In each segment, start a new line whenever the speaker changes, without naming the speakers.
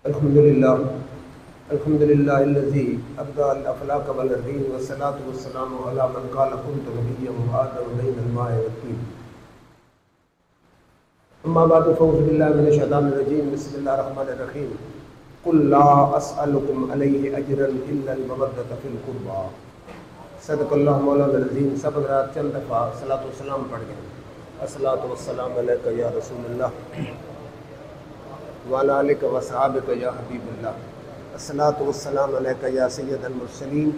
الحمدللہ الذی ابدع الافلاک والارضین والصلاة والسلام علی من قال کنت نبیا وآدم بین الماء والطین. اما بعد فاعوذ باللہ من الشیطان الرجیم. بسم اللہ الرحمن الرحیم. قل لا اسألکم علیہ اجرا الا المودۃ فی القربى. صدق اللہ مولانا العظیم. سب حضرات چند دفعہ صلاۃ والسلام پڑھ گئے. الصلاۃ والسلام علیک یا رسول اللہ وعلی آلک وصحابک یا حبیب اللہ. الصلاۃ والسلام علیک یا سید المرسلین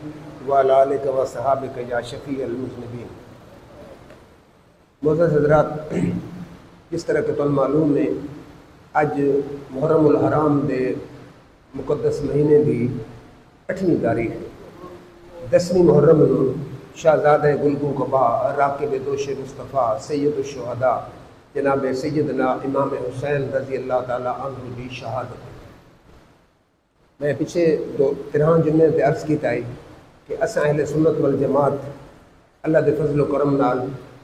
وعلی آلک وصحابک یا شفیع المذنبین. معزز حضرات، جس طرح کہ تمہیں معلوم ہے اج محرم الحرام دے مقدس مہینے دی 8ویں تاریخ ہے. 10ویں محرم شہزادہ گلگوں قبا راکب دوش مصطفیٰ سید الشہداء جناب سیدنا امام حسین رضی اللہ تعالیٰ عنہ دی شہادت. میں پچھے 13 جمعے تے عرض کیتا ہے کہ اساں اہل سنت والجماعت اللہ دے فضل و کرم نال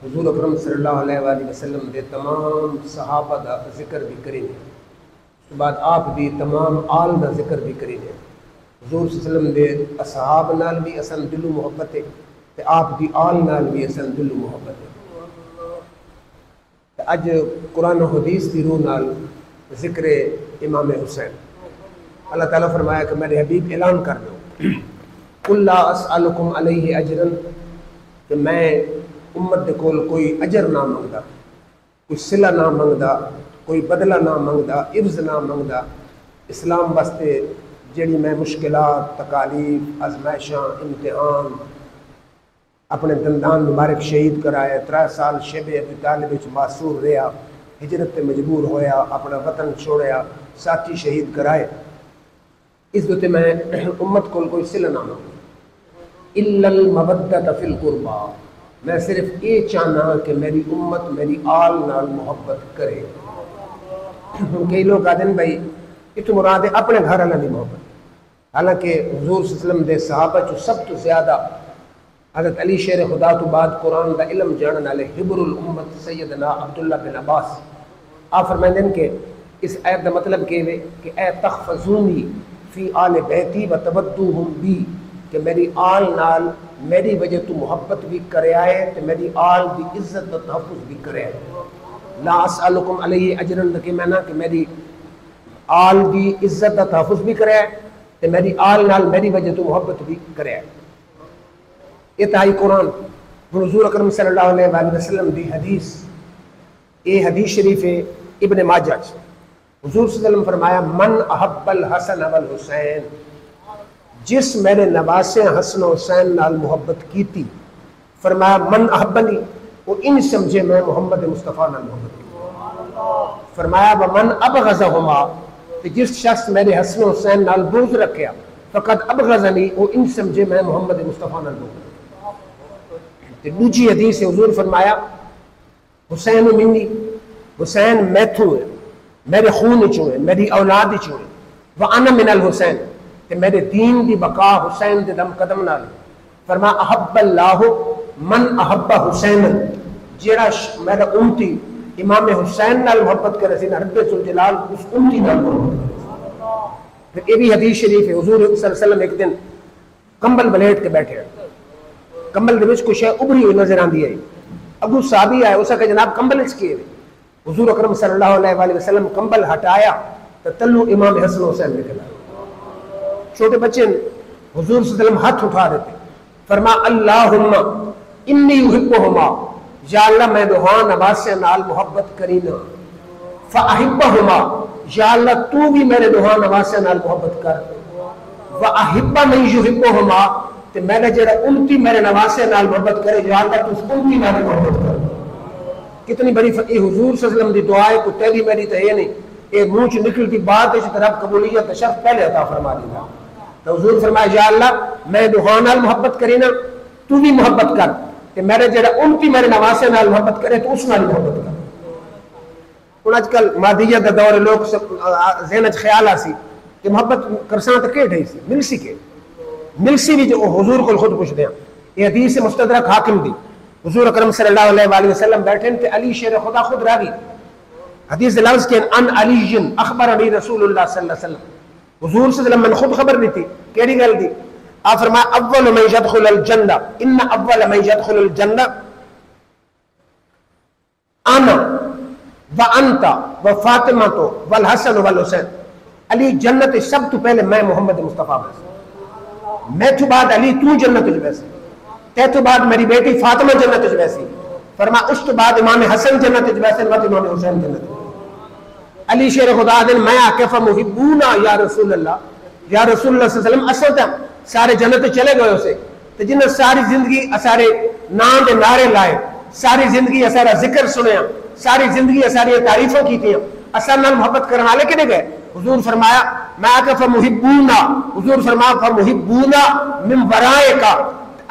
حضور اکرم صلی اللہ علیہ وآلہ وسلم دے تمام صحابہ دا ذکر بھی کریں، اس کے بعد آپ دی تمام آل دا ذکر بھی کریں. حضور صلی اللہ علیہ وسلم دے اصحاب نال بھی اصل دل و محبت ہے تے آپ دی آل نال بھی اصل دل و محبت ہے. اج قرآن و حدیث دی روح نال ذکر امام حسین. اللہ تعالیٰ فرمایا کہ میرے حبیب اعلان کر دو قل لا اسألکم علیہ اجرا، کہ میں امت دے کول کوئی اجر نہ منگدا، کوئی صلہ نہ منگدا، کوئی بدلہ نہ منگدا، عوض نہ منگدا. اسلام واسطے جڑی میں مشکلات، تکالیف، آزمائشاں، امتحان، اپنے دندان مبارک شہید کرائے، 3 سال شیب ابی طالب وچ معصور رہا، ہجرت تے مجبور ہویا، اپنا وطن چھوڑیا، ساتھی شہید کرائے. اس دوتے میں امت کو کوئی صلہ نہ منگوں الا المودۃ فی القربى. میں صرف یہ چاہنا کہ میری امت میری آل نال محبت کرے. کئی لوگ آتے ہیں بھائی اتو مراد ہے اپنے گھر والا دی محبت، حالانکہ حضور صلی اللہ علیہ وسلم دے صحابہ جو سب تو زیادہ حضرت علی شیر خدا تو بعد قرآن دا علم جاننے والے حبر الامت سیدنا عبداللہ بن عباس آپ فرمائیں دیں کہ اس آیت دا مطلب کہ اے تخفضونی فی آل بیتی و تودوہم بی، کہ میری آل نال میری وجہ تو محبت بھی کرے آئے تو میری آل دی عزت و تحفظ بھی کرے آئے. لا اسألکم علیہ اجرن کہ میں نہ کہ میری آل دی عزت و تحفظ بھی کرے آئے تو میری آل نال میری وجہ تو محبت بھی کرے آئے. یہ تائی قرآن. حضور اکرم صلی اللہ علیہ وآلہ وسلم دی حدیث، یہ حدیث شریف ہے ابن ماجہ. حضور صلی اللہ علیہ وسلم فرمایا من احب الحسن والحسین، جس میرے نواسے حسن و حسین نال محبت کیتی، فرمایا من احبنی، وہ ان سمجھے میں محمد مصطفیٰ نال محبت کی. فرمایا ومن ابغضہما، کہ جس شخص میرے حسن و حسین نال بغض رکھیا، فقط ابغضنی، وہ ان سمجھے میں محمد مصطفیٰ نال بغض. دوسری حدیث سے حضور فرمایا حسین منی، حسین میتھوں ہے، میرے خون چوں ہے، میری اولاد چوں ہے. وَأَنَا مِنَ الْحُسَيْن، کہ میرے دین دی بقا حسین دے دم قدم نال. فرمایا احب اللہ من احب حسین، جیڑا میرا امتی امام حسین نال محبت کرے سی نا رب ذوالجلال اس امتی نال محبت کرے. پھر یہ بھی حدیث شریف ہے. حضور صلی اللہ علیہ وسلم ایک دن کمبل بلیٹ کے بیٹھے ہیں، کمبل دے وچ کچھ ہے ابری ہوئی نظر آندی ہے. اگو صحابی آئے، اسے کہ جناب کمبل اس کی ہے. حضور اکرم صلی اللہ علیہ وآلہ وسلم کمبل ہٹایا تو تلو امام حسن حسین نکلا. چھوٹے بچے حضور صلی اللہ علیہ وسلم ہاتھ اٹھا دیتے، فرما اللہم انی احبہما، یا اللہ میں دوہاں نواسے نال محبت کرینا. فاحبہما، یا اللہ تو بھی میرے دوہاں نواسے نال محبت کر. واحب من یحبہما، تے میرے جڑا امتی میرے نواسے نال محبت کرے، یا اللہ تو اس امتی نال محبت کر. کتنی بڑی حضور صلی اللہ علیہ وسلم دی دعائے کو تیری میری تو یہ نہیں، یہ منہ چ نکلتی بات ہے رب قبولیت شرف پہلے عطا فرما دینا. تو حضور فرمایا یا اللہ میں دوہاں نال محبت کری نا، تو بھی محبت کر، کہ میرے جڑا امتی میرے نواسے نال محبت کرے تو اس نال محبت کر. ہن اج کل مادیت دا دور، لوگ ذہن وچ خیال آسی کہ محبت کرساں تے کیڑی سی ملسی کے ملسی بھی جو حضور کو خود پوچھ دیاں. یہ حدیث مستدرک حاکم دی. حضور اکرم صلی اللہ علیہ وآلہ وسلم بیٹھے تے علی شیر خدا خود راوی حدیث لفظ کے ان علی اخبرنی رسول اللہ صلی اللہ علیہ وسلم حضور صلی اللہ علیہ وسلم نے خود خبر نہیں تھی کیڑی گل دی. آپ فرمایا اول من يدخل الجنہ ان اول من يدخل الجنہ انا وانت وفاطمہ والحسن والحسین. علی جنت سب تو پہلے میں محمد مصطفیٰ میں تو بعد علی تو جنت ویسی تے تو بعد میری بیٹی فاطمہ جنت ویسی. فرمایا اس تو بعد امام حسن جنت ویسے و امام حسین جنت. علی شیر خدا دن میں آکے فمحبونا یا رسول اللہ یا رسول اللہ صلی اللہ علیہ وسلم اصل تھا سارے جنت چلے گئے اسے تو جنہیں ساری زندگی سارے نام دے نعرے لائے ساری زندگی سارا ذکر سنیا ساری زندگی ساری تعریفوں کی تھی اصل نال محبت کرنے والے کنے گئے. حضور فرمایا میں آکے فمحبونا حضور فرمایا فمحبونا من ورائے کا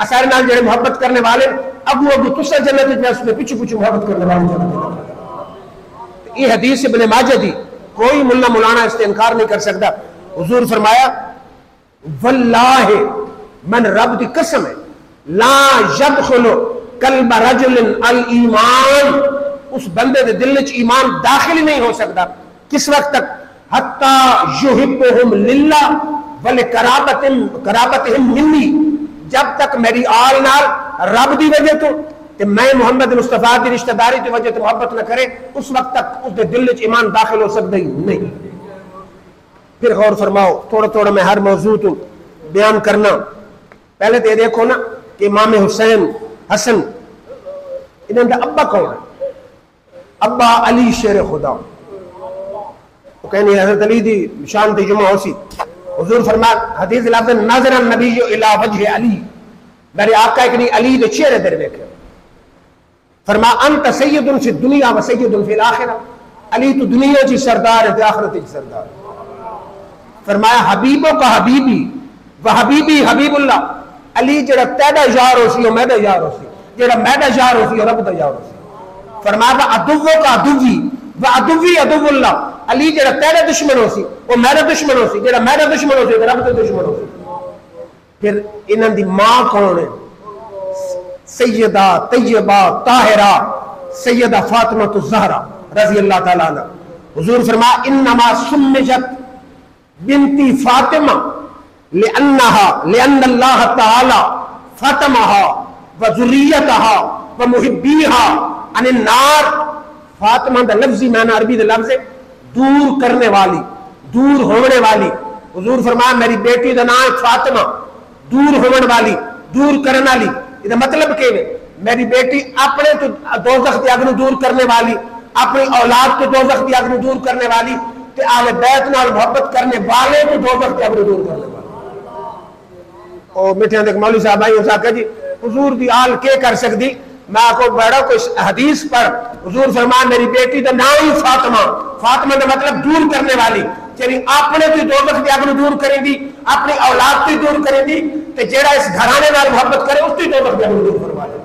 اثر نال جڑے محبت کرنے والے ابو تسا جنت میں اس میں پیچھے پیچھے محبت کرنے والے جنت. یہ حدیث ابن ماجہ دی کوئی ملا مولانا اس سے انکار نہیں کر سکتا. حضور فرمایا واللہ من رب دی قسم ہے لا يدخل قلب رجل الایمان اس بندے دے دل وچ ایمان داخل نہیں ہو سکتا کس وقت تک حتی یحبہم للہ ولقرابتہم منی جب تک میری آل نال رب دی وجہ تو کہ میں محمد مصطفیٰ دی رشتہ داری دی وجہ تو محبت نہ کرے اس وقت تک اس دے دل وچ ایمان داخل ہو سکتا ہی نہیں. پھر غور فرماؤ تھوڑا تھوڑا میں ہر موضوع تو بیان کرنا. پہلے تو یہ دیکھو نا کہ امام حسین حسن انہوں نے ابا کون ہے؟ ابا علی شیر خدا. وہ کہنی حضرت علی دی شان دی جمعہ ہو سی. حضور فرمایا حدیث لفظ نظر النبی الی وجہ علی میرے آقا ایک نہیں علی دے چہرے در دیکھے. فرمایا انت سید فی الدنیا و سید فی الاخرہ علی تو دنیا کی سردار ہے آخرت کی سردار. فرمایا حبیبوں کا حبیبی و حبیبی حبیب اللہ علی جڑا تیدا یار ہو سی وہ میدا یار ہو سی جڑا میدا یار ہو سی وہ رب دا یار ہو سی. فرمایا عدووں کا عدوی و عدوی عدو اللہ علی جڑا تیرا دشمن ہو سی وہ میرا دشمن ہو سی جڑا میرا دشمن ہو سی وہ رب دا دشمن ہو سی. پھر انہاں دی ماں کون ہے؟ سیدہ طیبہ طاہرہ سیدہ فاطمہ الزہرا رضی اللہ تعالیٰ عنہ. حضور فرمایا انما سمجت بنتی فاطمہ لأن اللہ تعالی فاطمہ و ذریتہا و محبیہا عن النار. فاطمہ دا لفظی معنی عربی دا لفظ ہے دور کرنے والی دور ہونے والی. حضور فرمایا میری بیٹی دا نام فاطمہ دور ہونے والی دور کرنے والی. یہ مطلب کہ میری بیٹی اپنے تو دوزخ دی اگ نو دور کرنے والی اپنی اولاد تو دوزخ دی اگ نو دور کرنے والی تے اہل بیت نال محبت کرنے والے تو دوزخ دی اگ نو دور کرنے والے. او میٹھیاں دے مولوی صاحب آئی اسا کہ جی حضور دی آل کے کر سکتی. میں آپ کو بیڑا کوئی حدیث پر حضور فرمان میری بیٹی دا نام فاطمہ فاطمہ دا مطلب دور کرنے والی یعنی اپنے تو دوزخ دی اگ نو دور کریں دی اپنی اولاد تو دور کریں دی تے جیڑا اس گھرانے نال محبت کرے اس تو دوزخ دی اگ نو دور کروا دے.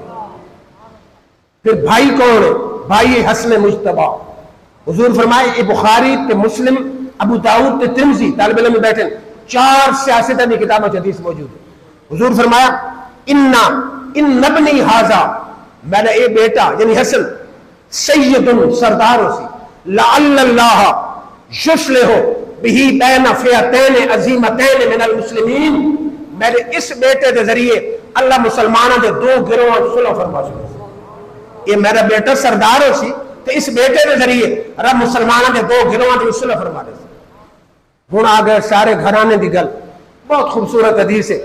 پھر بھائی کون ہے؟ بھائی حسن مجتبی. حضور فرمائے یہ بخاری تے مسلم ابو داؤد تے ترمذی طالب علم میں بیٹھے 4 سیاستہ دی کتابوں میں حدیث موجود ہے. حضور فرمایا ان ابنی ھذا میرا اے بیٹا یعنی حسن سید سردار ہو سی لعل اللہ یصلح بہ بین فئتین عظیمتین من المسلمین. میرے اس بیٹے دے ذریعے اللہ مسلمانوں دے 2 گروہاں صلح فرما سکے. یہ میرا بیٹا سردار ہو سی تو اس بیٹے دے ذریعے رب مسلمانوں دے 2 گروہاں دے صلح فرما دے. ہن آ گئے سارے گھرانے دی گل. بہت خوبصورت حدیث ہے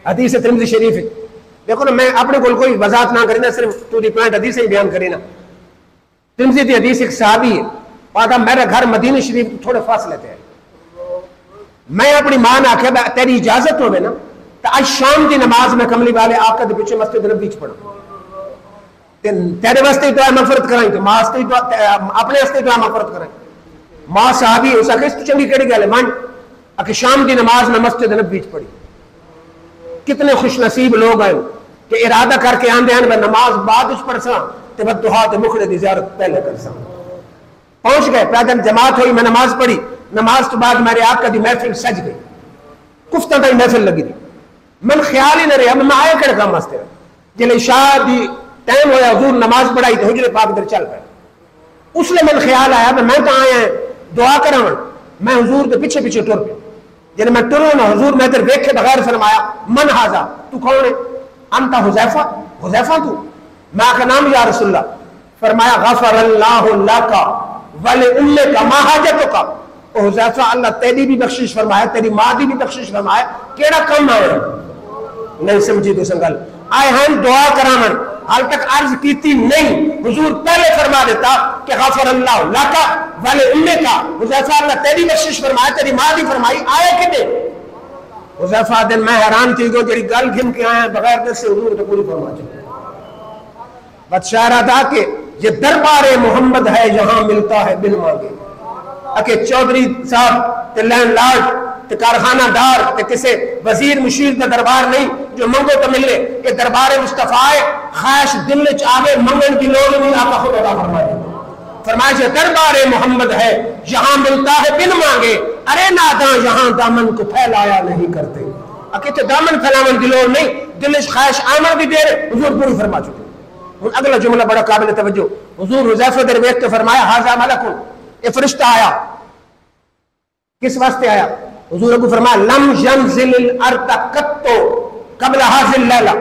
حدیث ترمذی شریف ہے. دیکھو نا میں اپنے کو کوئی وضاحت نہ کرینا صرف ٹو دی پوائنٹ حدیث ہی بیان کرینا. ترمذی دی حدیث ایک صحابی ہے آدھا میرا گھر مدینہ شریف تھوڑے فاصلے تے ہے. میں اپنی ماں نے آکھیا تیری اجازت ہوئے نا تو آج شام دی نماز میں کملی والے آقا دے پیچھے مسجد نبوی وچ پڑھوں تیرے واسطے دعا مغفرت کرائیں تو ماں اپنے واسطے دعا مغفرت کرائیں. ماں صحابی اس آکھے اس تو چنگی کیڑی گل ہے مان آکھے شام دی نماز میں مسجد نبوی وچ پڑھی. کتنے خوش نصیب لوگ ہیں کہ ارادہ کر کے آندے ہیں میں نماز بعد اس پڑھساں تے بدعا تے مکھڑے دی زیارت پہلے کرساں. پہنچ گئے پیدل جماعت ہوئی میں نماز پڑھی. نماز تو بعد میرے آقا دی محفل سج گئی کفتہ تھی محفل لگی تھی. من خیال ہی نہ رہا میں آیا کڑے کام واسطے جلے عشاء دی ٹائم ہویا حضور نماز پڑھائی تو حجرے پاک در چل پائے. اس لیے من خیال آیا میں تو آیا ہے دعا کراں میں حضور کے پیچھے پیچھے ٹر پیا جن میں ٹروں نا حضور میں ادھر دیکھے بغیر فرمایا من ہاذا تو کون ہے؟ انت حذیفہ حذیفہ تو؟ میں کا نام یا رسول اللہ. فرمایا غفر اللہ لک ولامک ما حاجتک. او حذیفہ اللہ تیری بھی بخشش فرمایا تیری ماں دی بھی بخشش فرمایا کیڑا کم ہے؟ نہیں سمجھی تو سنگل آئے ہیں دعا کرامن حال تک عرض کیتی نہیں. حضور پہلے فرما دیتا کہ غفر اللہ لک ولامک. حذیفہ اللہ تیری بخشش فرمایا تیری ماں دی فرمائی آئے کتے؟ حذیفہ دن میں حیران تھی کہ جڑی گل گھن کے آئے ہیں بغیر دل سے حضور تو پوری فرما چکے. بات شاعرہ تھا کہ یہ دربار محمد ہے یہاں ملتا ہے بن مانگے. اکے چودھری صاحب تے لینڈ لارڈ تے کارخانہ دار تے کسے وزیر مشیر دا دربار نہیں جو منگو تو ملے. کہ دربار مصطفیٰ خواہش دل وچ آوے منگن کی لوڑ نہیں آقا خود عطا فرمائے. فرمایا یہ دربار محمد ہے یہاں ملتا ہے بن مانگے. ارے ناداں یہاں دامن کو پھیلایا نہیں کرتے. اکے تے دامن پھیلاون کی لوڑ نہیں دل وچ خواہش آمن دی دیر حضور پوری فرما چکے. اگلا جملہ بڑا قابل توجہ. حضور حذیفہ در ویکھ کے فرمایا ھذا ملک یہ فرشتہ آیا کس واسطے آیا؟ حضور کو فرمایا لم ينزل الارض قط قبل هذه الليلہ.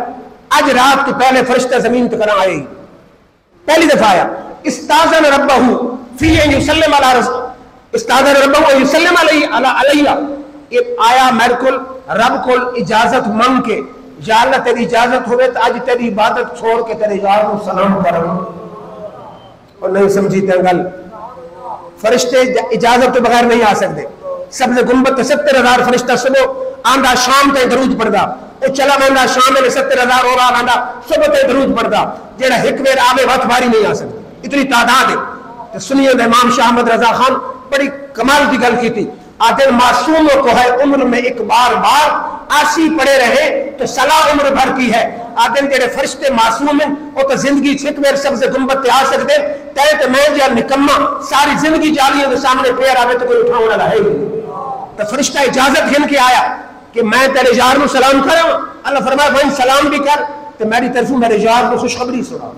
آج رات تو پہلے فرشتہ زمین پہ کرا آئے پہلی دفعہ آیا. استاذن ربہ فی ان یسلم علی رسول استاذن ربہ ان یسلم علیہ. یہ آیا میرے کل رب کل اجازت مانگ کے یا اللہ تیری اجازت ہوئے تو آج تیری عبادت چھوڑ کے تیرے یار کو سلام کروں. اور نہیں سمجھی تنگل فرشتے اجازت تو بغیر نہیں آ سکتے. سبز گنبد 70,000 فرشتہ صبح آندھا شام تے درود پڑھدا. او چلا ویندا شام میں 70,000 اور آندا صبح تے درود پڑھدا. جیڑا ایک ویر آوے وقت باری نہیں آ سکتا اتنی تعداد ہے. تے سنیے امام شاہ احمد رضا خان بڑی کمال کی گل کی تھی. آدھر معصوموں کو ہے عمر میں ایک بار بار آسی پڑے رہے تو صلاح عمر بھر کی ہے. آدھر جڑے فرشتے معصوم ہیں وہ تو زندگی چھک ویر سب سے گنبت تے آ سکتے تے میں جا نکما ساری زندگی جالیوں کے سامنے پیر آوے تو کوئی اٹھاؤں والا ہے ہی. تو فرشتہ اجازت گھن کے آیا کہ میں تیرے یار کو سلام کروں. اللہ فرمایا بھائی سلام بھی کر تو میری طرفوں میرے یار کو خوشخبری سنا.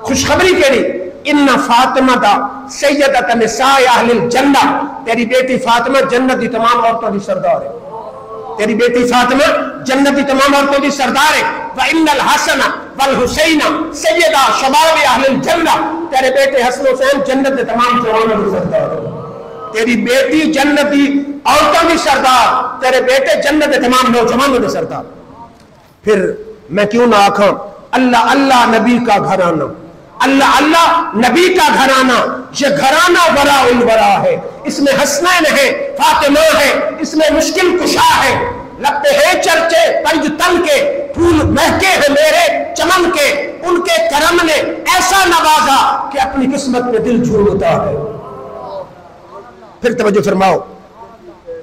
خوشخبری کیڑی؟ ان فاطمہ دا سیدۃ نساء اہل الجنہ. تیری بیٹی فاطمہ جنت دی تمام عورتوں دی سردار ہے. تیری بیٹی فاطمہ جنت دی تمام عورتوں دی سردار ہے. وان الحسن والحسین سیدہ شباب اہل الجنہ. تیرے بیٹے حسن حسین جنت دے تمام جوانوں دی سردار ہے. تیری بیٹی جنت دی عورتوں دی سردار تیرے بیٹے جنت دے تمام نوجوانوں دی سردار. پھر میں کیوں نہ آکھاں اللہ اللہ نبی کا گھرانہ اللہ اللہ نبی کا گھرانہ. یہ گھرانہ وراء الورا ہے. اس میں حسنین ہے فاطمہ ہے اس میں مشکل کشا ہے. لگتے ہیں چرچے پنج تن کے پھول مہکے ہیں میرے چمن کے. ان کے کرم نے ایسا نوازا کہ اپنی قسمت میں دل جھومتا ہے. پھر توجہ فرماؤ.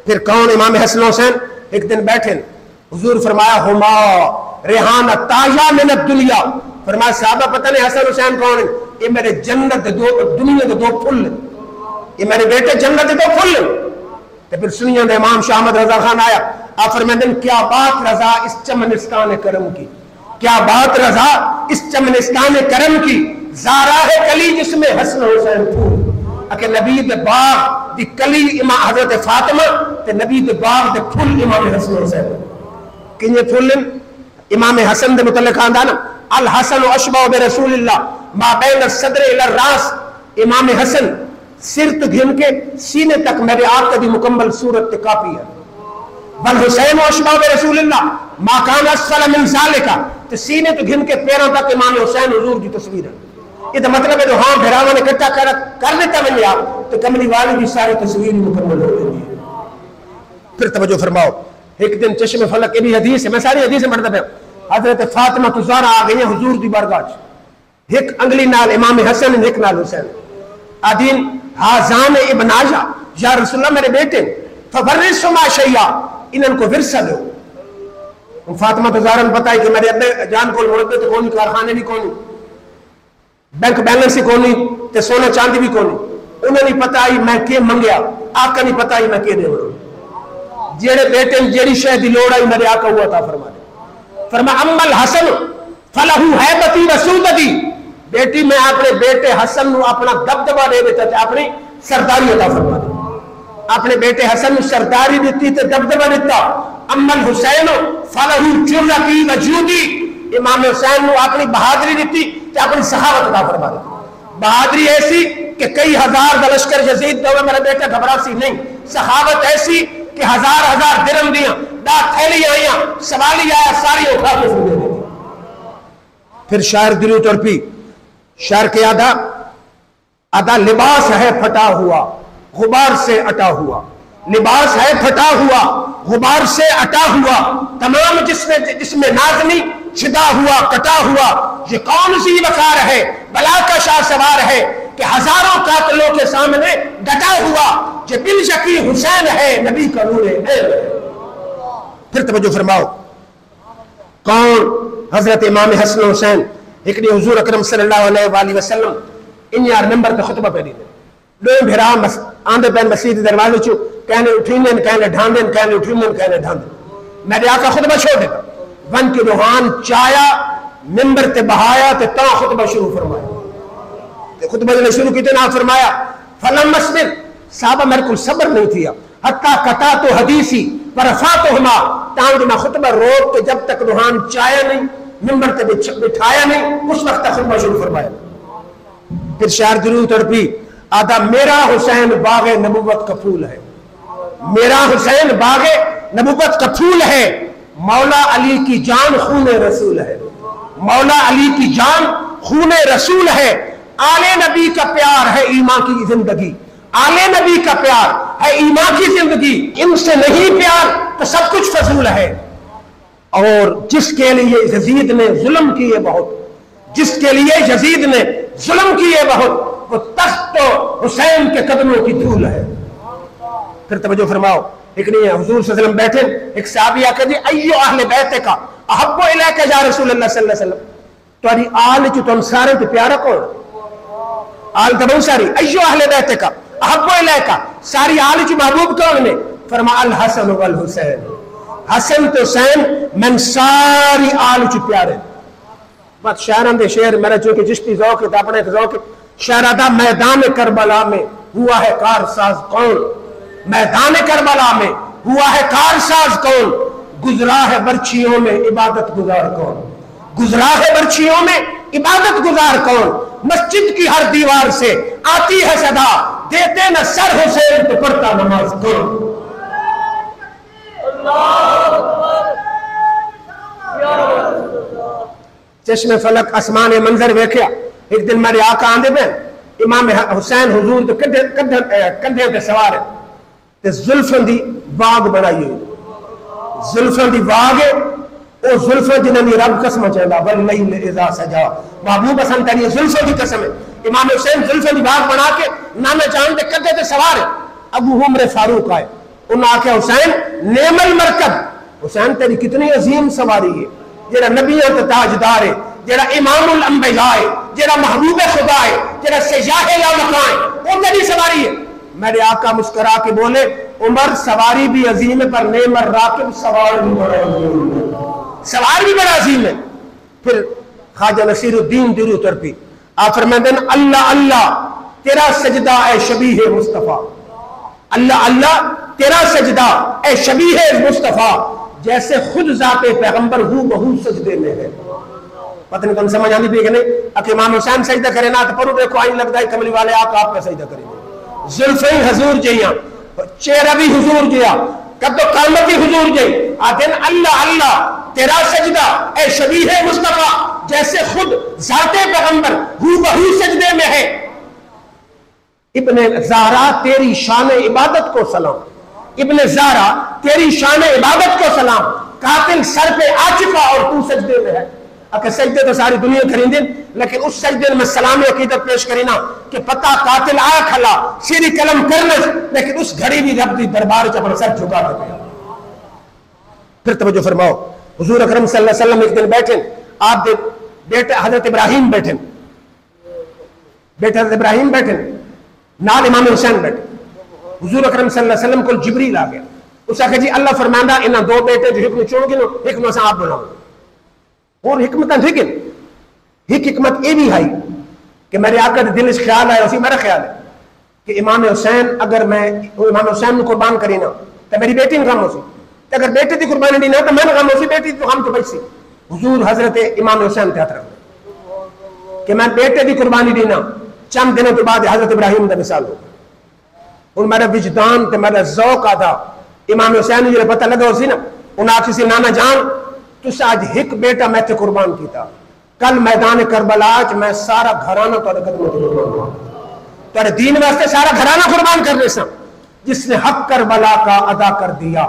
پھر کون؟ امام حسن حسین ایک دن بیٹھے حضور فرمایا ہما ریحان تاجا من الدنیا. فرمایا صحابہ پتہ نہیں حسن حسین کون ہیں؟ یہ میرے جنت دو دنیا کے دو پھل ہیں. یہ میرے بیٹے جنت دے دو پھل ہیں. تو پھر سنیے دے امام شاہ احمد رضا خان آیا. آپ فرمائیں کیا بات رضا اس چمنستان کرم کی. کیا بات رضا اس چمنستان کرم کی. زارا ہے کلی جس میں حسن حسین پھول. کہ نبی دے باغ دی کلی امام حضرت فاطمہ تے نبی دے باغ دے پھول امام حسن حسین. کنجے پھول امام حسن دے متعلق آندانا الحسن اشبہ برسول اللہ ما بین الصدر الى الراس. امام حسن سر تو گھن کے سینے تک میرے آقا دی مکمل صورت تے کاپی ہے. والحسین اشبہ برسول اللہ ما کان اسفل من ذالکا. تے سینے تو گھن کے پیروں تک امام حسین حضور کی تصویر ہے. یہ تو مطلب ہے جو ہاں بھراوا نے اکٹھا کر دیتا بن آپ تو کملی والی کی ساری تصویر مکمل ہو گئی ہے. پھر توجہ فرماؤ. ایک دن چشم فلک یہ بھی حدیث ہے میں ساری حدیث پڑھتا پہ. حضرت فاطمہ زہرا آ گئی ہیں حضور دی بارگاہ. ایک انگلی نال امام حسن ایک نال حسین. آدین حازان ابن آجا یا رسول اللہ میرے بیٹے فورث ما شیئا انہوں کو ورثہ دو. فاطمہ زہرا نے بتائی کہ میرے ابے جان کو مرد تو کونی کارخانے بھی کونی بینک بیلنس ہی کونی تے سونا چاندی بھی کونی. انہیں نہیں پتا ہی میں کہ منگیا آقا نہیں پتا ہی میں کہ دے رہا. جیڑے بیٹے جیڑی شے دی لوڑ آئی میرے آقا ہوا تھا فرما دے. فرما اما الحسن فلہو ہیبتی وسودتی. بیٹی میں اپنے بیٹے حسن نو اپنا دبدبا دے دیتا تھا اپنی سرداری عطا فرما دے. اپنے بیٹے حسن سرداری دیتی تے دبدبہ دیتا. اما الحسین فلہ جرتی وجودی، امام حسین نو اپنی بہادری دیتی تے اپنی سخاوت عطا فرما دیتی. بہادری ایسی کہ کئی ہزار دا لشکر یزید دو میرا بیٹا گھبرا سی نہیں. سخاوت ایسی کہ ہزار ہزار درم دیاں دا تھیلی آئیاں سوالی آیا ساری اٹھا کے سن دے دیتی. پھر شاعر دلو تڑپی. شاعر کے آدھا لباس ہے پھٹا ہوا غبار سے اٹا ہوا، لباس ہے پھٹا ہوا غبار سے اٹا ہوا، تمام جس میں نازنی چھدا ہوا کٹا ہوا. یہ کون سی وقار ہے بلا کا شاہ سوار ہے کہ ہزاروں قاتلوں کے سامنے ڈٹا ہوا. یہ بن شکی حسین ہے نبی کا نور ہے. پھر توجہ فرماؤ، کون؟ حضرت امام حسن حسین. ایک نے حضور اکرم صلی اللہ علیہ وآلہ وسلم ان یار ممبر پہ خطبہ پہ دی دے لوگ بھرا آندے پہن مسجد دروازے چو کہنے اٹھینن کہنے ڈھاندن کہنے اٹھینن کہنے ڈھاندن. میرے آقا خطبہ چھوڑ دیتا ون کی روحان چایا ممبر تے بہایا تے تا خطبہ شروع فرمایا. خطبہ نے شروع کی تے نہ فرمایا فلم مسبر، صحابہ میرے کو صبر نہیں تھیا حتیٰ کتا تو حدیثی ورفاتہما، تاں میں خطبہ روک کے جب تک روحان چایا نہیں ممبر تے بٹھایا نہیں اس وقت تک خطبہ شروع فرمایا. پھر شاعر دلو تڑپی. آدھا میرا حسین باغ نبوت کا پھول ہے، میرا حسین باغ نبوت کا پھول ہے، مولا علی کی جان خون رسول ہے، مولا علی کی جان خون رسول ہے. آل نبی کا پیار ہے ایمان کی زندگی، آل نبی کا پیار ہے ایمان کی زندگی. ان سے نہیں پیار تو سب کچھ فضول ہے. اور جس کے لیے یزید نے ظلم کیے بہت، جس کے لیے یزید نے ظلم کیے بہت، وہ تخت حسین کے قدموں کی دھول ہے. پھر توجہ فرماؤ، ایک نہیں ہے حضور صلی اللہ علیہ وسلم بیٹھے، ایک صحابی آکے جی ایو اہل بیت کا احب الیک یا رسول اللہ صلی اللہ علیہ وسلم. تمہاری آل چو تم سارے تو پیارا کون؟ آل تو بہت ساری. ایو اہل بیت کا احب الیک، ساری آل چو محبوب کون نے؟ فرما الحسن والحسین، حسن تو حسین من ساری آل چو پیارے. بات شاعران دے شعر میرا چونکہ چشتی ذوق ہے اپنے ذوق. شہرادہ میدان کربلا میں ہوا ہے کارساز کون؟ میدان کربلا میں ہوا ہے کارساز کون؟ گزرا ہے برچھیوں میں عبادت گزار کون؟ گزرا ہے برچھیوں میں عبادت گزار کون؟ مسجد کی ہر دیوار سے آتی ہے صدا، دیتے نہ سر حسین تو پڑھتا نماز کون؟ چشم فلک اسمان منظر ویکھیا. ایک دن میرے آقا آندے میں امام حسین حضور تو کندھے تے سوار ہے تے زلفن دی باغ بنائی ہوئی، زلفن دی باغ ہے او زلفن جنہاں دی رب قسم چاہتا واللیل اذا سجا. محبوب حسن تیری زلفن دی قسم ہے. امام حسین زلفن دی باغ بنا کے نانا جان دے کندھے تے سوار ہے. ابو عمر فاروق آئے، انہوں نے کہا حسین نعم المرکب، حسین تیری کتنی عظیم سواری ہے، جیڑا نبیوں تے تاجدار ہے، جیڑا امام الانبیاء ہے، جیڑا محبوب خدا ہے، جیڑا سیاح لا مکان ہے، وہ میری سواری ہے. میرے آقا مسکرا کے بولے عمر سواری بھی عظیم ہے پر نعم الراکب سوار بھی بڑا عظیم ہے، سوار بھی بڑا عظیم ہے. پھر خواجہ نصیر الدین دلو تڑپی. آپ فرماتے ہیں اللہ اللہ تیرا سجدہ اے شبیہ مصطفیٰ، اللہ اللہ تیرا سجدہ اے شبیہ مصطفیٰ، جیسے خود ذات پیغمبر ہو بہو سجدے میں ہے. پتہ نہیں تم سمجھ آنی بھی کہ نہیں. اگر امام حسین سجدہ کرے نا تو پرو دیکھو آئین لگتا ہے کملی والے آپ کا سجدہ کریں گے. زلفیں حضور جیاں، چہرہ بھی حضور جیا، کب تو قامت بھی حضور جی. آتے ہیں اللہ اللہ تیرا سجدہ اے شبیہ مصطفیٰ، جیسے خود ذات پیغمبر ہو بہو سجدے میں ہے. ابن زہرا تیری شان عبادت کو سلام، ابن زہرا تیری شان عبادت کو سلام، قاتل سر پہ آ چکا اور تو سجدے میں ہے. اگر سجدے تو ساری دنیا کریں دیں لیکن اس سجدے میں سلام عقیدت پیش کرینا کہ پتہ قاتل آیا کھلا سیری کلم کرنا، لیکن اس گھڑی بھی رب دی دربار چ اپنا سر جھکا دے. پھر توجہ فرماؤ، حضور اکرم صلی اللہ علیہ وسلم ایک دن بیٹھے، آپ دے بیٹے حضرت ابراہیم بیٹھے، بیٹے حضرت ابراہیم بیٹھے نال امام حسین بیٹھے. حضور اکرم صلی اللہ علیہ وسلم کو جبریل آ گیا، اس نے کہا جی اللہ فرماندہ انہاں دو بیٹے جو حکم چون گے حکم سے آپ بناؤ. اور حکمت لیکن ایک حکمت یہ بھی ہے کہ میرے آقا دل اس خیال آیا اسی میرا خیال ہے کہ امام حسین اگر میں امام حسین کو قربان کری نا تو میری بیٹی نے غم ہو سی، اگر بیٹی کی قربانی دینا تو میں نے غم ہو سی، بیٹی تو غم تو بچ سی۔ حضور حضرت امام حسین تے ہاتھ رکھ کہ میں بیٹے کی قربانی دینا، چند دنوں کے بعد حضرت ابراہیم کا مثال ہو، اور میرا وجدان تے میرا ذوق آتا امام حسین جو پتہ لگا ہو سی نا، انہاں آکھی سی نانا جان تُس آج ایک بیٹا میں تے قربان کیتا، کل میدان کربلا چ میں سارا گھرانہ تہاڈے قدموں تے قربان ہوا، تہاڈے دین واسطے سارا گھرانہ قربان کر دے سا، جس نے حق کربلا کا ادا کر دیا،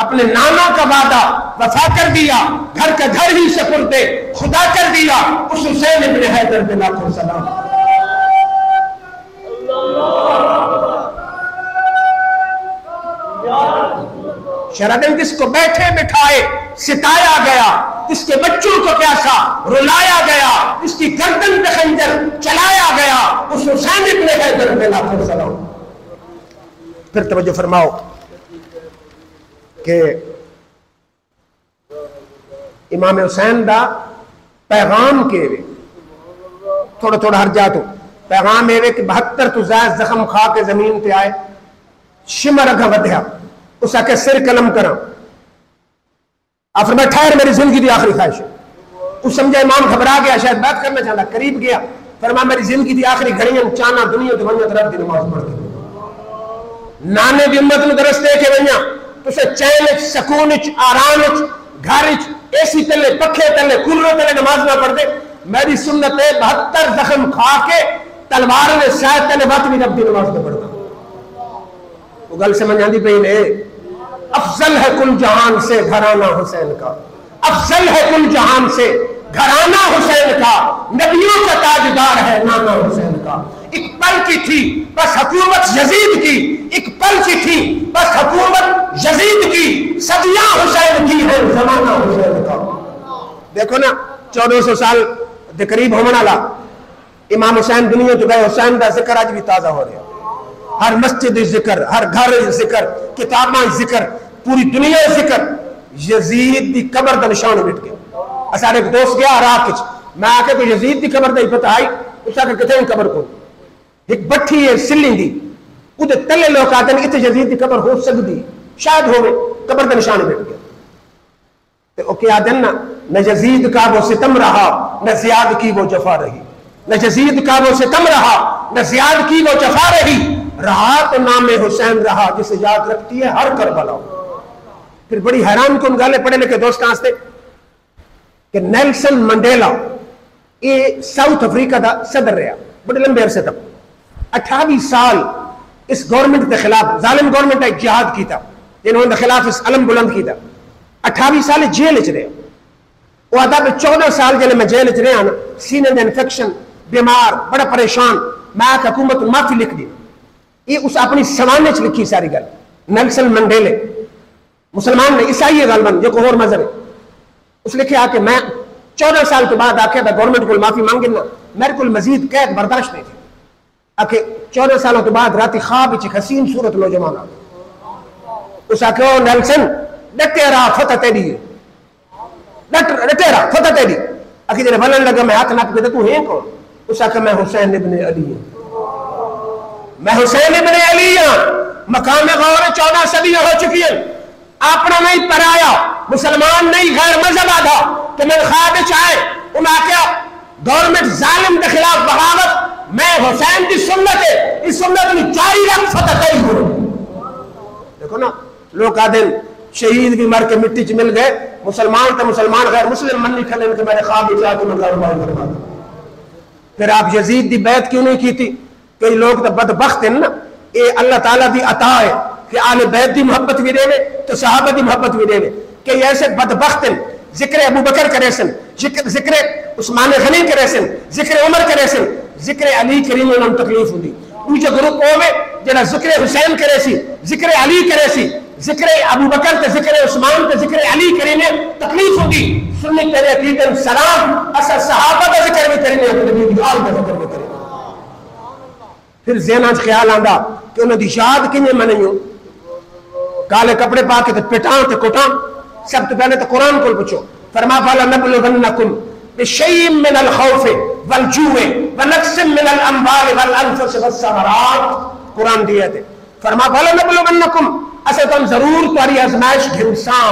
اپنے نانا کا وعدہ وفا کر دیا، گھر کا گھر ہی سپرد خدا کر دیا، اس حسین ابن حیدر پہ لاکھوں سلام۔ شرادن جس کو بیٹھے بٹھائے ستایا گیا، اس کے بچوں کو پیاسا رلایا گیا، اس کی گردن پہ خنجر چلایا گیا، اس حسین ابن حیدر پہ لاکھوں سلام۔ پھر توجہ فرماؤ کہ امام حسین دا پیغام کے وے تھوڑا تھوڑا ہر جاتو پیغام اے وے کہ 72 تو زائد زخم کھا کے زمین تے آئے، شمر اگا ودھیا، اس آکے سر قلم کرا، آپ فرمایا ٹھہر میری زندگی دی آخری خواہش ہے۔ اس سمجھا امام گھبرا گیا، شاید بات کرنا چاہتا، قریب گیا، فرمایا میری زندگی دی آخری گھڑیاں چانا دنیا تو ونیا طرف دی نماز پڑھ کے نانے دی امت نو درس دے کے ونیا تو سے چین سکون آرام گھر اے سی تلے پکھے تلے کولر تلے نماز نہ پڑھ دے، میری سنت ہے 72 زخم کھا کے تلوار میں شاید تلے بات بھی رب دی نماز نہ پڑھتا۔ وہ گل سمجھ آندی پہ نے افضل ہے کل جہان سے گھرانہ حسین کا، افضل ہے کل جہان سے گھرانہ حسین کا، نبیوں کا تاجدار ہے نانا حسین کا۔ ایک پل کی تھی بس حکومت یزید کی، ایک پل کی تھی بس حکومت یزید کی، صدیاں حسین کی ہے زمانہ حسین کا۔ دیکھو نا 1400 سال دے قریب ہونے والا امام حسین دنیا تو گئے، حسین کا ذکر آج بھی تازہ ہو رہا، ہر مسجد ذکر، ہر گھر ذکر، کتاباں ذکر، پوری دنیا ذکر۔ یزید دی قبر دا نشان مٹ گیا۔ اساڑے ایک دوست گیا عراق وچ، میں آ کے کوئی یزید دی قبر دا ہی پتہ آئی، اس آ کے کتنے قبر کو ایک بٹھی ہے سلی دی، وہ تلے لوگ آتے ہیں اتنے یزید دی قبر ہو سکتی، شاید ہوئے، قبر دا نشان مٹ گیا۔ تو وہ کیا دن نہ یزید کا وہ ستم رہا نہ زیاد کی وہ جفا رہی، نہ یزید کا وہ ستم رہا نہ زیاد کی وہ جفا رہی، رہا تو نام حسین رہا جسے یاد رکھتی ہے ہر کربلا۔ پھر بڑی حیران کن گالے پڑھے لکھے دوست کہاں سے کہ نیلسن منڈیلا یہ ساؤتھ افریقہ دا صدر رہا بڑے لمبے عرصے تک، 28 سال اس گورنمنٹ کے خلاف، ظالم گورنمنٹ نے جہاد کیتا، جنہوں نے خلاف اس علم بلند کیتا، 28 سال جیل چ رہے، وہ آدھا 14 سال جلے میں جیل چ رہا نا، سینے دے انفیکشن، بیمار، بڑا پریشان، میں آکھ حکومت معافی لکھ دی، یہ اس اپنی سوانے چ لکھی ساری گل۔ نیلسن منڈیلے مسلمان نے، عیسائی ہے غالباً جو کوئی اور مذہب ہے، اس لکھے آ کہ میں 14 سال کے بعد آکے گورنمنٹ کو معافی مانگے نا، میرے کو مزید قید برداشت نہیں تھی، آکے 14 سالوں کے بعد راتی خواب ایک حسین صورت نوجوان آ گئی، اس آکے او نیلسن ڈٹے رہا فتح تیری ہے، ڈٹے رہا فتح تیری، آکے جنہیں بلن لگا میں ہاتھ ناپ کے تو ہیں کون؟ اس آکے میں حسین ابن علی ہوں، میں حسین ابن علی ہوں، مقام غور 14 صدیاں ہو چکی ہیں، اپنا نہیں پرایا، مسلمان نہیں غیر مذہب آدھا کہ میں خواب چاہے انہاں کیا گورنمنٹ ظالم کے خلاف بغاوت، میں حسین کی سنت ہے، اس سنت میں جاری رکھ فتح تیری ہوں۔ دیکھو نا لوگ آدھیں شہید بھی مر کے مٹی چ مل گئے، مسلمان تو مسلمان غیر مسلم من نہیں کھلے کہ میں نے خواب چاہے تو میں کاروبار کروا دوں۔ پھر آپ یزید دی بیعت کیوں نہیں کی تھی؟ کئی لوگ تو بدبخت ہیں نا، یہ اللہ تعالیٰ دی عطا ہے کہ آل بیت دی محبت بھی دے تو صحابہ دی محبت بھی دے، کہ ایسے بدبخت ہیں، ذکر ابو بکر کرے سن، ذکر عثمان غنی کرے سن، ذکر عمر کرے سن، ذکر علی کریم انہوں تکلیف ہوندی، دوجہ گروپ ہوئے جنہا ذکر حسین کرے سی، ذکر علی کرے سی، ذکر ابو بکر تے ذکر عثمان تے ذکر علی کرینے تکلیف ہوندی، سنی تیرے عقیدن سلام اصل صحابہ کا ذکر بھی کرینے اپنے نبی دی آل کا ذکر بھی کرینے۔ پھر ذہناں خیال آندا کہ انہوں دی یاد کنجے منیوں، کالے کپڑے پا کے پٹان تے کٹان، سب تو پہلے تو قرآن کو پوچھو، فرما فالا نبلونکم بشیء من الخوف والجوع ونقص من الاموال والانفس والثمرات، قرآن دیا تھے فرما فَلَنَبْلُوَنَّكُمْ اسے تم ضرور تاری آزمائش گھنساں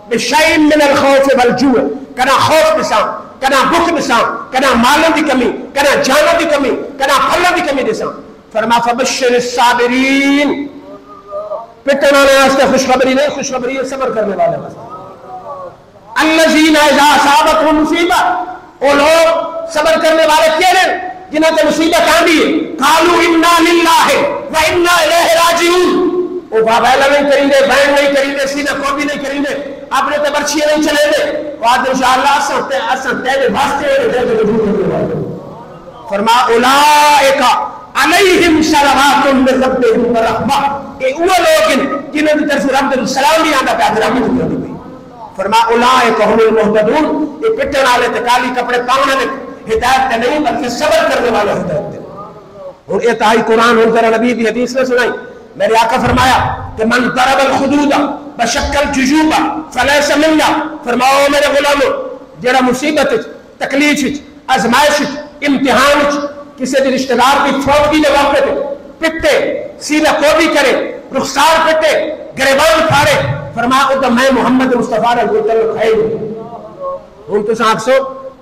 بِشَيْءٍ مِّنَ الْخَوْفِ وَالْجُوعِ کنا خوف بساں کنا بھوک بساں کنا مالوں دی کمی کنا جانوں دی کمی کنا پھلوں دی کمی دساں فرما فَبَشِّرِ الصَّابِرِينَ پٹن والے واسطے خوشخبری نہیں خوشخبری ہے صبر کرنے والے واسطے الذین اذا اصابتهم مصیبہ وہ لوگ صبر کرنے والے کیڑے جنہاں تے مصیبت آندی ہے قالوا انا للہ و انا الیہ راجعون وہ بابیلا نہیں کریں گے بینڈ نہیں کریں گے سینہ کو بھی نہیں کریں گے اپنے تے برچیاں نہیں چلیں گے وعد انشاءاللہ اساں تے واسطے فرما اولئک علیہم صلوات من ربہم ورحمہ کہ وہ لوگ جنہوں کی طرف رب السلام بھی آندا پیا رحمت ہوندی پئی فرما اولئک هم المهتدون یہ پٹن والے تے کالی کپڑے پاؤن والے ہدایت تے نہیں بلکہ صبر کرنے والے ہدایت تے اور یہ تائی قرآن ہن ذرا نبی دی حدیث نے سنائی میرے آقا فرمایا کہ من ضرب الخدود بشق الججوب فلیس منا فرماؤ میرے غلامو جڑا مصیبت تکلیف آزمائش امتحان کسی بھی رشتہ دار کی فوت کی موقع پہ پٹے سینہ کو بھی کرے رخسار پٹے گریبان پھاڑے فرمایا ادھا میں محمد مصطفیٰ رضی اللہ خیر ہوں تو ساتھ سو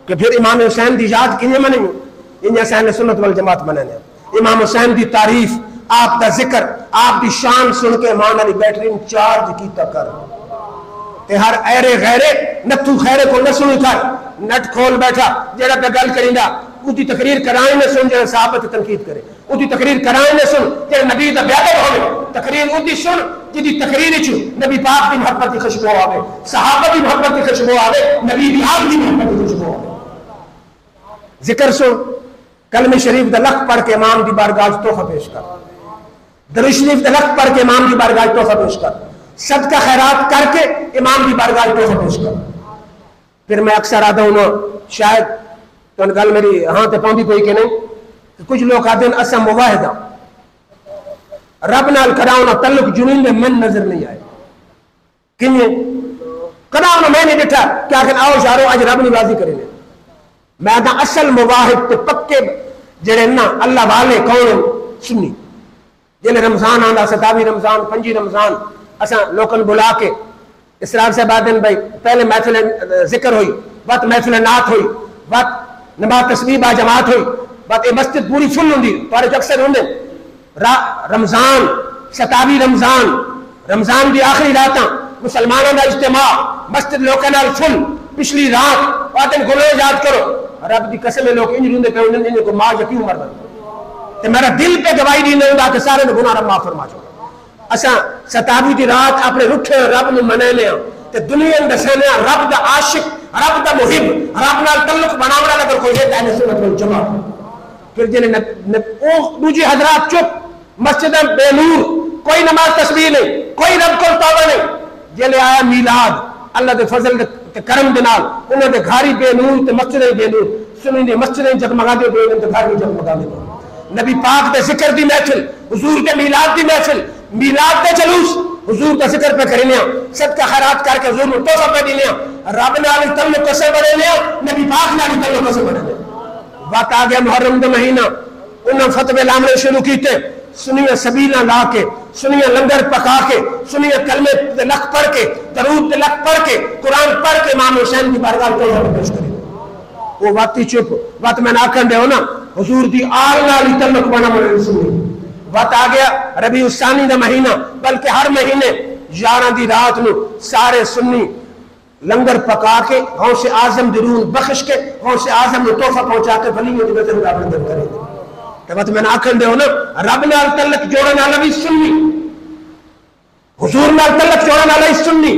کہ پھر امام حسین دی یاد کنیے منیں انہیں اہل سنت والجماعت مننے امام حسین دی تعریف آپ دا ذکر آپ دی شان سن کے مان علی بیٹرین چارج کی تکر تے ہر ایرے غیرے نتو خیرے کو نہ سنی کر نٹ کھول بیٹھا جڑا پہ گل کریں دا اُتی تقریر کرائیں نہ سن جڑا صحابت تنقید کرے اُتی تقریر کرائیں نہ سن جڑا نبی دا بیادب ہوئے تقریر اُتی سن جدی تقریر چو نبی پاک دی محبت کی خوشبو آوے صحابہ دی محبت کی خوشبو آوے نبی دی آپ دی محبت کی خوشبو آوے ذکر سن کلمہ شریف دا لکھ پڑھ کے امام دی بارگاہ تحفہ پیش کر درود شریف دا لکھ پڑھ کے امام دی بارگاہ تحفہ پیش کر صدقہ خیرات کر کے امام دی بارگاہ تحفہ پیش کر پھر میں اکثر آدھا ہوں شاید تو گل میری ہاں تے پاؤں کوئی کہ نہیں کہ کچھ لوگ آدھے ہیں اسا مواہدہ رب نال کراؤنا تعلق جنین میں من نظر نہیں آئے کنیے کراؤنا میں نے ڈٹھا کیا کہ آؤ شارو آج رب نہیں بازی کریں میں آدھا اصل مواہد تے پکے جڑے نا اللہ والے کون سنی جنہیں رمضان آندا ستاوی رمضان پنجی رمضان اسا لوکن بلا کے اسرار سے بعد بھائی پہلے محفل ذکر ہوئی وقت محفل نعت ہوئی وقت نماز تسبیح با جماعت ہوئی وقت یہ مسجد پوری فل ہوندی تارے جو اکثر ہوندے رمضان ستاوی رمضان رمضان دی آخری راتاں مسلمانوں دا اجتماع مسجد لوکنال فل پچھلی رات وقت گناہ یاد کرو رب دی قسم لوگ انج روندے پہ ہوندے انج کو ماں یقین مر تے میرا دل پہ گواہی دی نہیں ہوندا کہ سارے نے گناہ رب معاف فرما چھوڑا اساں ستاوی دی رات اپنے رٹھے رب نو منے لیا تے دنیا دسنے رب دا عاشق رب دا محب رب نال تعلق بناونا اگر کوئی ہے اہل سنت والجماعت پھر جنے او دوجی حضرات چپ مسجد بے نور کوئی نماز تسبیح نہیں کوئی رب کو توبہ نہیں جلے آیا میلاد اللہ دے فضل تے کرم دے نال انہاں دے گھاری بے نور تے مسجد بے نور سنیں دے مسجد جگمگا دے تے گھر جگمگا دے نبی پاک دے ذکر دی محفل حضور دے میلاد دی محفل میلاد دے جلوس حضور کا ذکر پہ کریں لیا صدقہ خیرات کر کے حضور میں توفہ پہ دی لیا رب نالی تعلق کسے بڑھے لیا نبی پاک نالی تعلق کسے بڑھے لیا وقت آگیا محرم دے مہینہ انہوں فتوے لامنے شروع کیتے سنیے سبیلہ لا کے سنیے لنگر پکا کے سنیے کلمے لکھ پڑھ کے درود لکھ پڑھ کے قرآن پڑھ کے امام حسین کی بارگاہ کو یہاں پیش کریں وہ وقت ہی چپ وقت میں ناکن دے ہو نا حضور دی آل نالی تعلق بنا ملے رسول وقت آ گیا ربیع الثانی دا مہینہ بلکہ ہر مہینے 11 دی رات نو سارے سنی لنگر پکا کے غوث اعظم درود بخش کے غوث اعظم نو تحفہ پہنچا کے ولیوں دی وجہ رب نے کرے تے وقت میں آکھن دے ہو نا رب نال تعلق جوڑن والا بھی سنی حضور نال تعلق جوڑن والا ہی سنی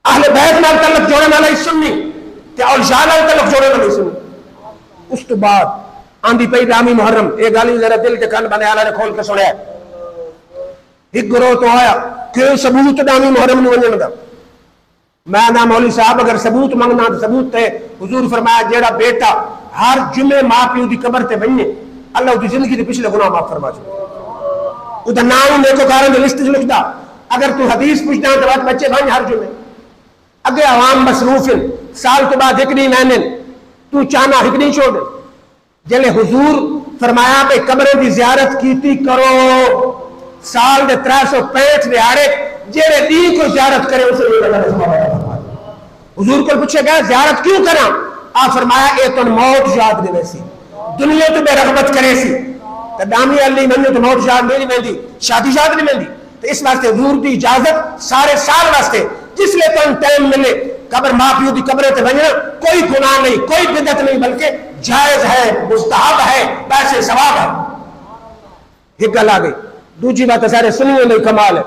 اہل بیت نال تعلق جوڑن والا ہی سنی تے اولیاء نال تعلق جوڑن والا ہی سنی اس تو بعد آندھی پئی رامی محرم ایک گالی ذرا دل کے کان بنے آلہ نے کھول کے سنیا ایک گروہ تو آیا کہ ثبوت دامی محرم نے ونجن دا میں نام مولی صاحب اگر ثبوت منگنا تو ثبوت تے حضور فرمایا جیڑا بیٹا ہر جمعے ماں پیو دی قبر تے بننے اللہ دی زندگی دے پچھلے گناہ معاف فرما چھو ادھر نام نیکو کارن دے لسٹ لکھ دا اگر تو حدیث پوچھتا ہے تو بات بچے بھائیں ہر جمعے اگے عوام مصروف سال تو بعد ایک نہیں مہینے تو چانا ایک نہیں چھوڑ دے جلے حضور فرمایا بھائی قبریں دی زیارت کیتی کرو سال دے 365 دیہاڑے جیڑے دی کو زیارت کرے اسے بھی اللہ نے ثواب عطا فرمایا۔ حضور کو پوچھے گیا زیارت کیوں کرا؟ آپ فرمایا اے تو موت یاد نہیں ویسی دنیا تو بے رغبت کرے سی تو دامی علی میں تو موت یاد نہیں ملتی شادی یاد نہیں ملتی تو اس واسطے حضور دی اجازت سارے سال واسطے جس لئے تو ٹائم ملے قبر ماں پیو دی قبریں تے بننا کوئی گناہ نہیں کوئی بدعت نہیں بلکہ جائز ہے مستحب ہے پیسے ثواب ہے۔ ایک گل آ گئی دوسری بات سارے سنیوں نہیں کمال ہے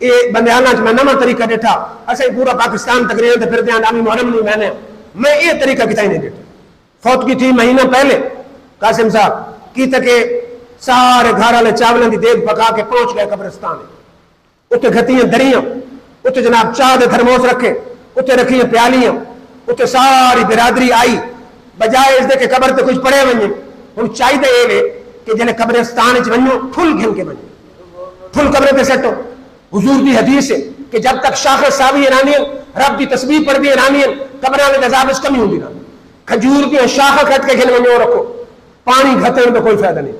یہ بندیانا میں نواں طریقہ دیٹھا اسے پورا پاکستان تقریباً پھر دے نامی محرم نہیں میں یہ طریقہ کتائی نہیں دیتا فوت کی تھی مہینہ پہلے قاسم صاحب کی تک سارے گھر والے چاولوں کی دیگ پکا کے پہنچ گئے قبرستان اتنے گھتیاں دریاں اتنے جناب چاہ دے تھرموس رکھے اتنے رکھیاں پیالیاں اتنے ساری برادری آئی بجائے اس دے کہ قبر تے کچھ پڑے ونجے ہن چاہیے یہ کہ جنہیں قبرستان وچ ونجو پھل گھن کے ونجو پھل قبر تے سٹو۔ حضور دی حدیث ہے کہ جب تک شاخ ساوی رانی رب دی تسبیح پڑھ دی رانی قبراں دے عذاب اس کمی ہوندی نہ کھجور دی شاخ کٹ کے گھن ونجو رکھو پانی گھتن دا کوئی فائدہ نہیں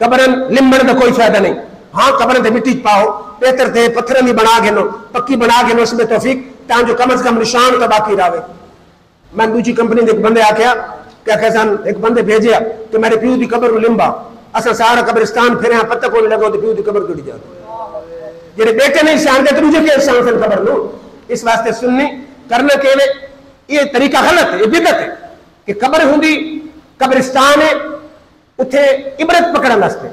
قبرن لمبن دا کوئی فائدہ نہیں ہاں قبرن تے مٹی پاؤ بہتر تے پتھرن دی بنا گھنو پکی بنا گھنو اس میں توفیق تاں جو کم از کم نشان تو باقی راوے۔ میں دوسری کمپنی دے ایک بندے آکھیا کہ کیسان ایک بندے بھیجیا کہ میرے پیو دی قبر لمبا اسا سارا قبرستان پھرے ہاں پتہ کوئی لگو تو پیو دی قبر کڑی جاتا جڑے بیٹے نہیں سان دے تو مجھے کہ سان سن قبر لو اس واسطے سننی کرنا کہ یہ طریقہ غلط ہے یہ بدعت ہے کہ قبر ہوندی قبرستان ہے اتھے عبرت پکڑن واسطے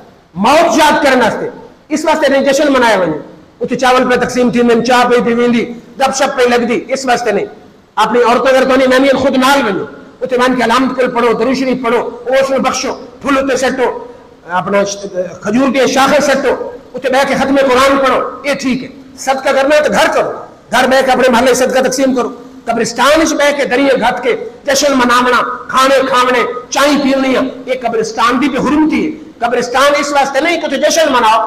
موت یاد کرن واسطے اس واسطے نہیں جشن منایا ونجے اتھے چاول پہ تقسیم تھی میں چاہ پہ تھی ویندی گپ شپ پہ لگ دی اس واسطے نہیں اپنی عورتوں اگر تو نہیں خود نال ونجو اتھے مان کے علامت کل پڑھو درود شریف پڑھو اوش میں بخشو پھول اتنے سٹو اپنا کھجور کے شاخیں سٹو اتنے بہ کے ختم قرآن پڑھو یہ ٹھیک ہے۔ صدقہ کرنا ہے تو گھر کرو گھر بہ کے اپنے محلے صدقہ تقسیم کرو قبرستان بہ کے دریے گھٹ کے جشن مناونا کھانے کھاونے چائیں پیونیاں یہ قبرستان بھی پہ حرمتی ہے۔ قبرستان اس واسطے نہیں کہ جشن مناؤ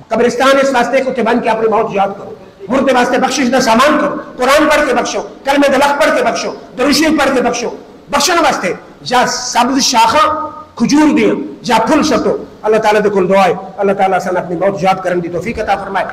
قبرستان اس واسطے کہ بن کے اپنی موت یاد کرو مردے واسطے بخشش دا سامان کرو قرآن پڑھ کے بخشو کلمہ دلق پڑھ کے بخشو درود شریف پڑھ کے بخشو بخشن واسطے یا سبز شاخاں کھجور دیاں یا پھل سٹو اللہ تعالیٰ دے کول دعا ہے اللہ تعالیٰ سن اپنی موت یاد کرن دی توفیق عطا فرمائے۔